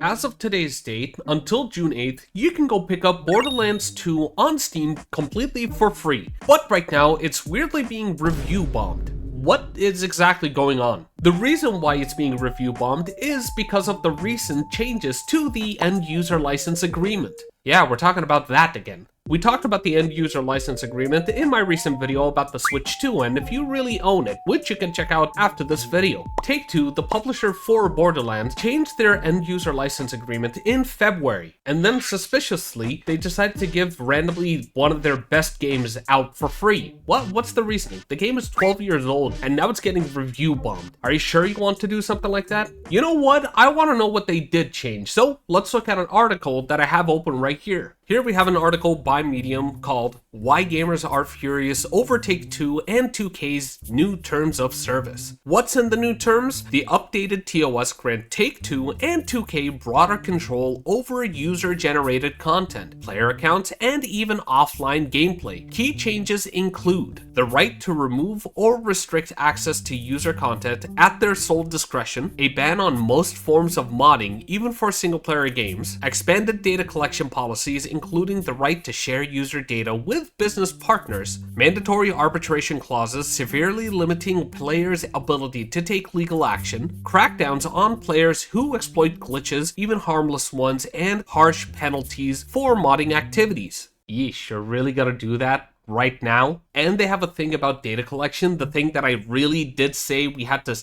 As of today's date, until June 8th, you can go pick up Borderlands 2 on Steam completely for free. But right now, it's weirdly being review bombed. What is exactly going on? The reason why it's being review bombed is because of the recent changes to the end user license agreement. Yeah, we're talking about that again. We talked about the end user license agreement in my recent video about the Switch 2, and if you really own it, which you can check out after this video. Take-Two, the publisher for Borderlands, changed their end user license agreement in February, and then suspiciously, they decided to give randomly one of their best games out for free. What's the reasoning? The game is 12 years old, and now it's getting review bombed. Are you sure you want to do something like that? You know what? I want to know what they did change, so let's look at an article that I have open right here. Here we have an article by Medium called Why Gamers Are Furious Over Take-Two and 2K's New Terms of Service. What's in the new terms? The updated TOS grant Take-Two and 2K broader control over user-generated content, player accounts, and even offline gameplay. Key changes include the right to remove or restrict access to user content at their sole discretion, a ban on most forms of modding, even for single-player games, expanded data collection policies including the right to share user data with business partners, mandatory arbitration clauses severely limiting players' ability to take legal action, crackdowns on players who exploit glitches, even harmless ones, and harsh penalties for modding activities. Yeesh, you're really gonna do that right now? And they have a thing about data collection, the thing that I really did say we had to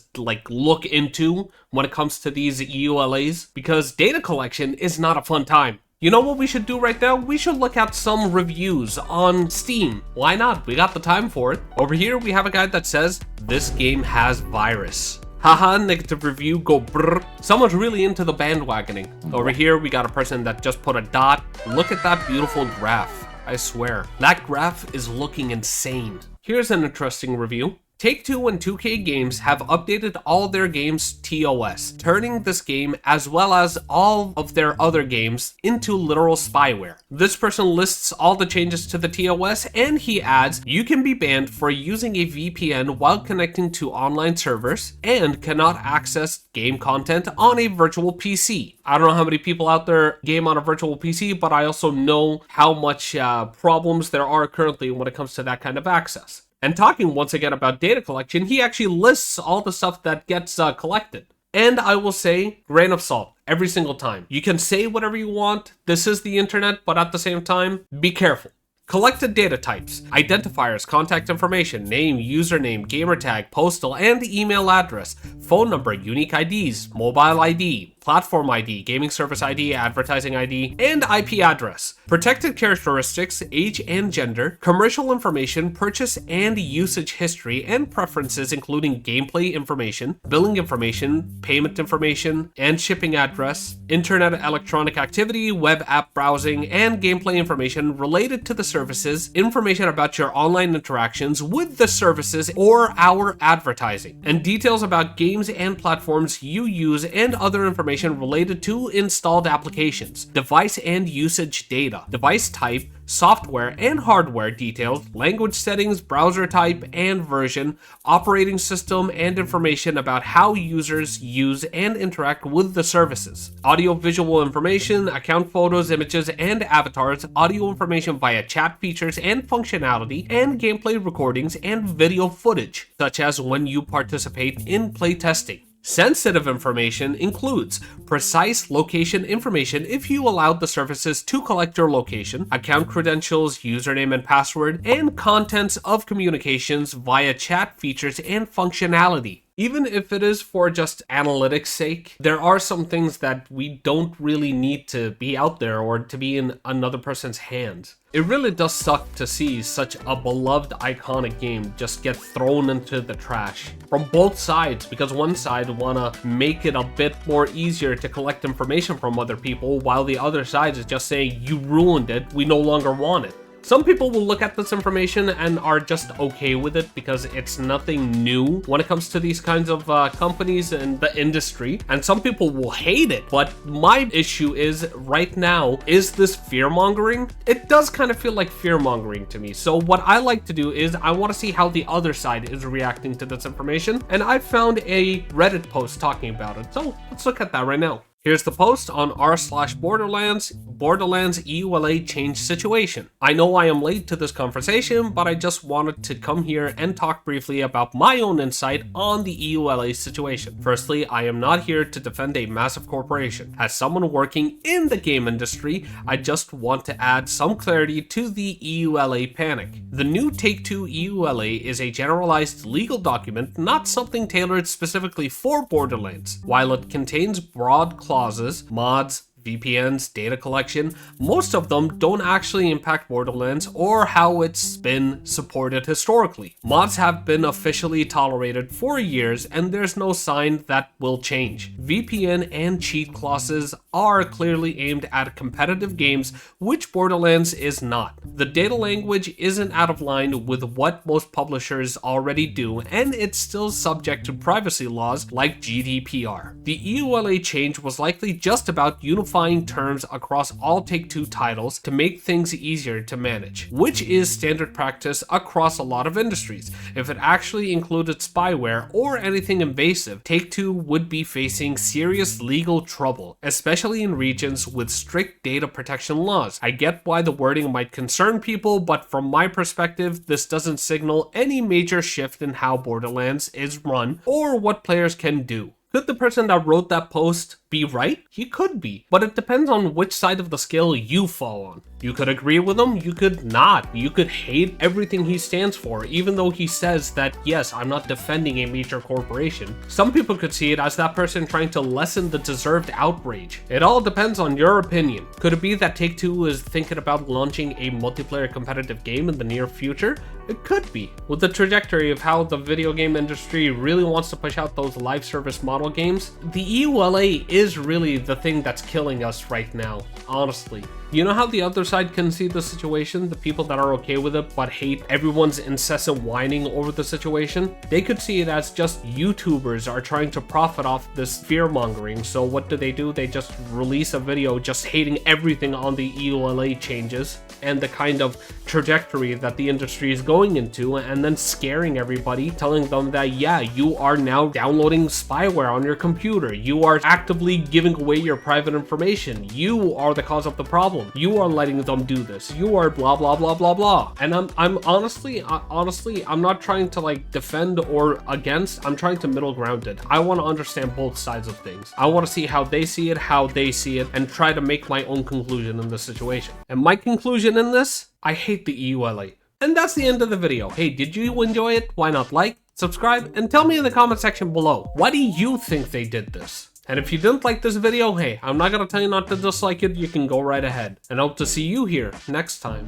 look into when it comes to these EULAs, because data collection is not a fun time. You know what we should do right now? We should look at some reviews on Steam. Why not? We got the time for it. Over here, we have a guy that says, this game has virus. Haha, negative review, go brrr. Someone's really into the bandwagoning. Over here, we got a person that just put a dot. Look at that beautiful graph. I swear, that graph is looking insane. Here's an interesting review. Take-Two and 2K Games have updated all their games' TOS, turning this game as well as all of their other games into literal spyware. This person lists all the changes to the TOS, and he adds, you can be banned for using a VPN while connecting to online servers and cannot access game content on a virtual PC. I don't know how many people out there game on a virtual PC, but I also know how much problems there are currently when it comes to that kind of access. And talking once again about data collection, he actually lists all the stuff that gets collected. And I will say, grain of salt, every single time. You can say whatever you want, this is the internet, but at the same time, be careful. Collected data types, identifiers, contact information, name, username, gamertag, postal, and email address, phone number, unique IDs, mobile ID, platform ID, gaming service ID, advertising ID, and IP address. Protected characteristics, age and gender, commercial information, purchase and usage history, and preferences including gameplay information, billing information, payment information, and shipping address, internet electronic activity, web app browsing, and gameplay information related to the services, information about your online interactions with the services or our advertising, and details about games and platforms you use and other information related to installed applications, device and usage data, device type, software and hardware details, language settings, browser type and version, operating system, and information about how users use and interact with the services, audio-visual information, account photos, images, and avatars, audio information via chat features and functionality, and gameplay recordings and video footage, such as when you participate in playtesting. Sensitive information includes precise location information if you allowed the services to collect your location, account credentials, username and password, and contents of communications via chat features and functionality. Even if it is for just analytics' sake, there are some things that we don't really need to be out there or to be in another person's hands. It really does suck to see such a beloved, iconic game just get thrown into the trash from both sides, because one side wanna make it a bit more easier to collect information from other people, while the other side is just saying, you ruined it, we no longer want it. Some people will look at this information and are just okay with it because it's nothing new when it comes to these kinds of companies and the industry. And some people will hate it. But my issue is right now, is this fear-mongering? It does kind of feel like fear-mongering to me. So what I like to do is I want to see how the other side is reacting to this information. And I found a Reddit post talking about it. So let's look at that right now. Here's the post on r/Borderlands, Borderlands EULA change situation. I know I am late to this conversation, but I just wanted to come here and talk briefly about my own insight on the EULA situation. Firstly, I am not here to defend a massive corporation. As someone working in the game industry, I just want to add some clarity to the EULA panic. The new Take-Two EULA is a generalized legal document, not something tailored specifically for Borderlands. While it contains broad clauses, mods, VPNs, data collection, most of them don't actually impact Borderlands or how it's been supported historically. Mods have been officially tolerated for years and there's no sign that will change. VPN and cheat clauses are clearly aimed at competitive games, which Borderlands is not. The data language isn't out of line with what most publishers already do, and it's still subject to privacy laws like GDPR. The EULA change was likely just about unifying terms across all Take-Two titles to make things easier to manage, which is standard practice across a lot of industries. If it actually included spyware or anything invasive, Take-Two would be facing serious legal trouble, especially in regions with strict data protection laws. I get why the wording might concern people, but from my perspective, this doesn't signal any major shift in how Borderlands is run or what players can do. Could the person that wrote that post be right? He could be, but it depends on which side of the scale you fall on. You could agree with him, you could not. You could hate everything he stands for, even though he says that, yes, I'm not defending a major corporation. Some people could see it as that person trying to lessen the deserved outrage. It all depends on your opinion. Could it be that Take-Two is thinking about launching a multiplayer competitive game in the near future? It could be. With the trajectory of how the video game industry really wants to push out those live service model games, the EULA is really the thing that's killing us right now, honestly. You know how the other side can see the situation? The people that are okay with it but hate everyone's incessant whining over the situation? They could see it as just YouTubers are trying to profit off this fear-mongering. So what do? They just release a video just hating everything on the EULA changes and the kind of trajectory that the industry is going into, and then scaring everybody, telling them that, yeah, you are now downloading spyware on your computer. You are actively giving away your private information. You are the cause of the problem. You are letting them do this. You are blah blah blah blah blah. And I'm honestly, I'm not trying to like defend or against. I'm trying to middle ground it. I want to understand both sides of things. I want to see how they see it, and try to make my own conclusion in this situation. And my conclusion in this, I hate the EULA. And that's the end of the video. Hey, did you enjoy it? Why not like, subscribe, and tell me in the comment section below, why do you think they did this? And if you didn't like this video, hey, I'm not gonna tell you not to dislike it, you can go right ahead. And I hope to see you here next time.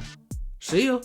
See ya!